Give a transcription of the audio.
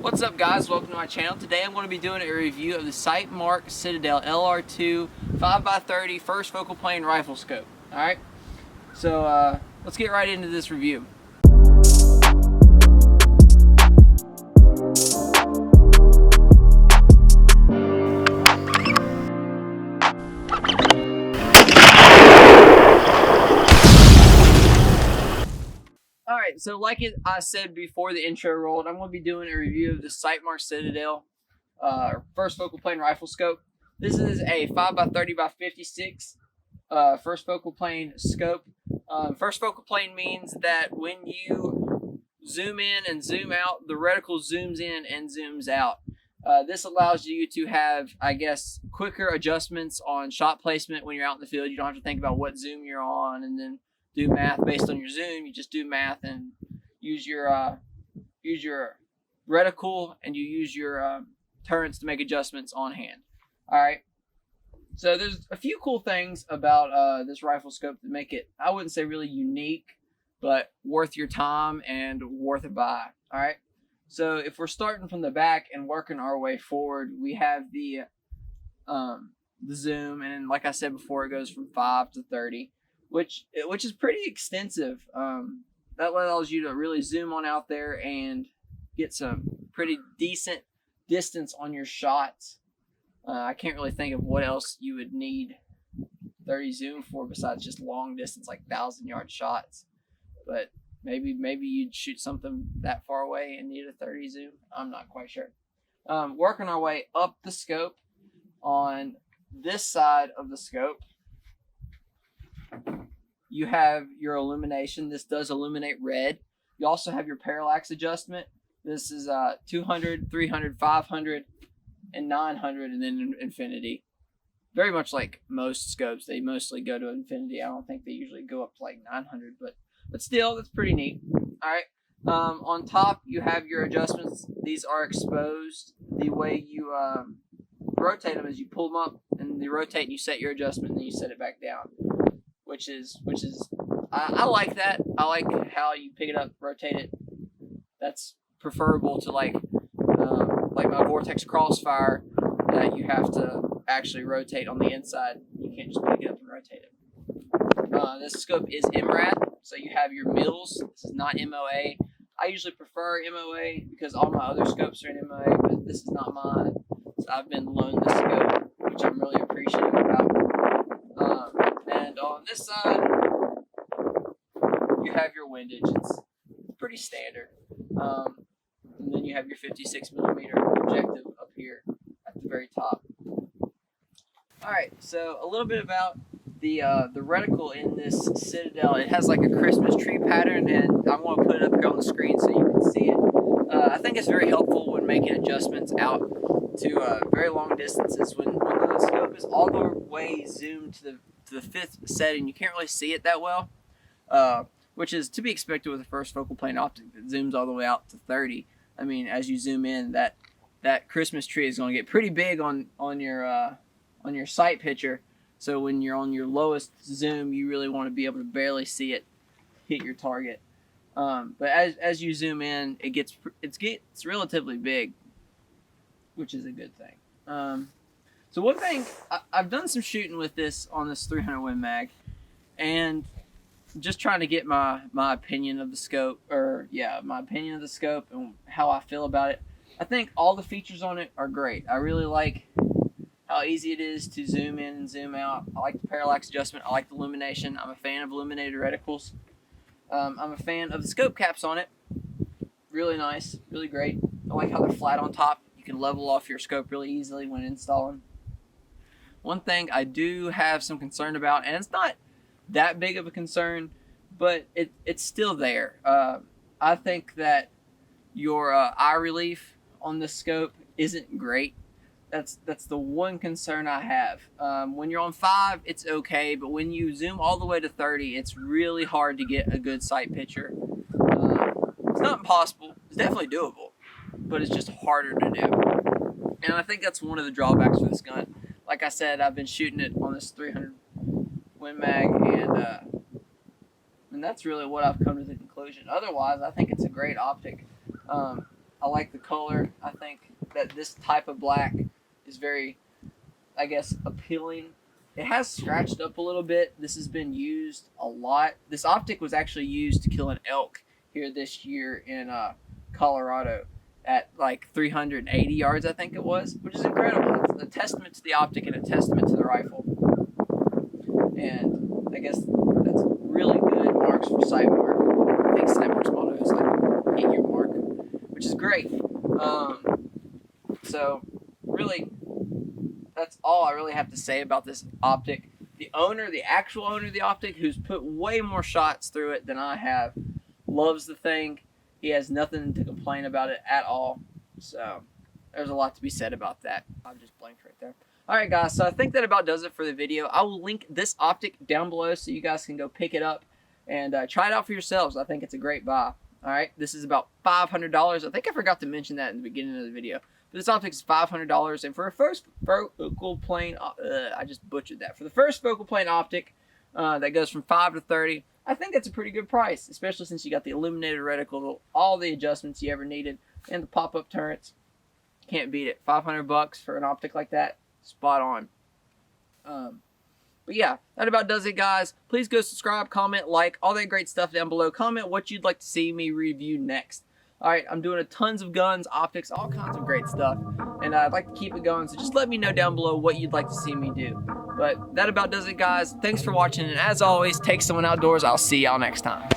What's up, guys? Welcome to my channel. Today I'm going to be doing a review of the Sightmark Citadel LR2 5x30 first focal plane rifle scope. Alright, so let's get right into this review. Alright, so like I said before the intro rolled, I'm going to be doing a review of the Sightmark Citadel first focal plane rifle scope. This is a 5x30x56 first focal plane scope. First focal plane means that when you zoom in and zoom out, the reticle zooms in and zooms out. This allows you to have, I guess, quicker adjustments on shot placement when you're out in the field. You don't have to think about what zoom you're on and then do math based on your zoom. You just do math and use your reticle, and you use your turrets to make adjustments on hand. All right. So there's a few cool things about this rifle scope that make it, I wouldn't say really unique, but worth your time and worth a buy. All right. So if we're starting from the back and working our way forward, we have the zoom, and like I said before, it goes from 5 to 30, which is pretty extensive. That allows you to really zoom on out there and get some pretty decent distance on your shots. I can't really think of what else you would need 30 zoom for besides just long distance, like 1,000-yard shots. But maybe you'd shoot something that far away and need a 30 zoom. I'm not quite sure. Working our way up the scope, on this side of the scope, you have your illumination. This does illuminate red. You also have your parallax adjustment. This is 200, 300, 500, and 900, and then infinity. Very much like most scopes, they mostly go to infinity. I don't think they usually go up to like 900, but still, that's pretty neat. All right. On top, you have your adjustments. These are exposed. The way you rotate them is you pull them up and you rotate and you set your adjustment and then you set it back down, which is I like that. I like how you pick it up, rotate it. That's preferable to like my Vortex Crossfire, that you have to actually rotate on the inside. You can't just pick it up and rotate it. This scope is MRAD, so you have your mills. This is not MOA. I usually prefer MOA because all my other scopes are in MOA, but this is not mine. So I've been loaned this scope, which I'm really appreciative about. And on this side, you have your windage. It's pretty standard. And then you have your 56mm objective up here at the very top. Alright, so a little bit about the reticle in this Citadel. It has like a Christmas tree pattern, and I'm going to put it up here on the screen so you can see it. I think it's very helpful when making adjustments out to very long distances. When the scope is all the way zoomed to the fifth setting, you can't really see it that well, which is to be expected with a first focal plane optic that zooms all the way out to 30. I mean, as you zoom in, that Christmas tree is going to get pretty big on your sight picture. So when you're on your lowest zoom, you really want to be able to barely see it hit your target. But as you zoom in, it gets relatively big, which is a good thing. So one thing, I've done some shooting with this on this 300 Win Mag, and just trying to get my opinion of the scope, my opinion of the scope and how I feel about it. I think all the features on it are great. I really like how easy it is to zoom in and zoom out. I like the parallax adjustment. I like the illumination. I'm a fan of illuminated reticles. I'm a fan of the scope caps on it. Really nice, really great. I like how they're flat on top. You can level off your scope really easily when installing. One thing I do have some concern about, and it's not that big of a concern, but it's still there. I think that your eye relief on the scope isn't great. That's the one concern I have. When you're on 5, it's okay, but when you zoom all the way to 30, it's really hard to get a good sight picture. It's not impossible. It's definitely doable, but it's just harder to do. And I think that's one of the drawbacks for this gun. Like I said, I've been shooting it on this 300 Win Mag, and that's really what I've come to the conclusion. Otherwise, I think it's a great optic. I like the color. I think that this type of black is very, I guess, appealing. It has scratched up a little bit. This has been used a lot. This optic was actually used to kill an elk here this year in Colorado at like 380 yards, I think it was, which is incredible. It's a testament to the optic and a testament to the rifle. And I guess that's really good marks for Sightmark. I think Sightmark's motto is like 8-year mark, which is great. So really, that's all I really have to say about this optic. The owner, the actual owner of the optic, who's put way more shots through it than I have, loves the thing. He has nothing to complain about it at all. So there's a lot to be said about that. I'm just blanked right there. Alright guys, so I think that about does it for the video. I will link this optic down below so you guys can go pick it up and try it out for yourselves. I think it's a great buy. Alright, this is about $500. I think I forgot to mention that in the beginning of the video. But this optic is $500, and for a first focal plane, I just butchered that. For the first focal plane optic that goes from 5 to 30, I think that's a pretty good price, especially since you got the illuminated reticle, all the adjustments you ever needed, and the pop-up turrets. Can't beat it. $500 for an optic like that, spot on. But yeah, that about does it, guys. Please go subscribe, comment, like, all that great stuff down below. Comment what you'd like to see me review next. Alright, I'm doing tons of guns, optics, all kinds of great stuff, and I'd like to keep it going, so just let me know down below what you'd like to see me do. But that about does it, guys. Thanks for watching, and as always, take someone outdoors. I'll see y'all next time.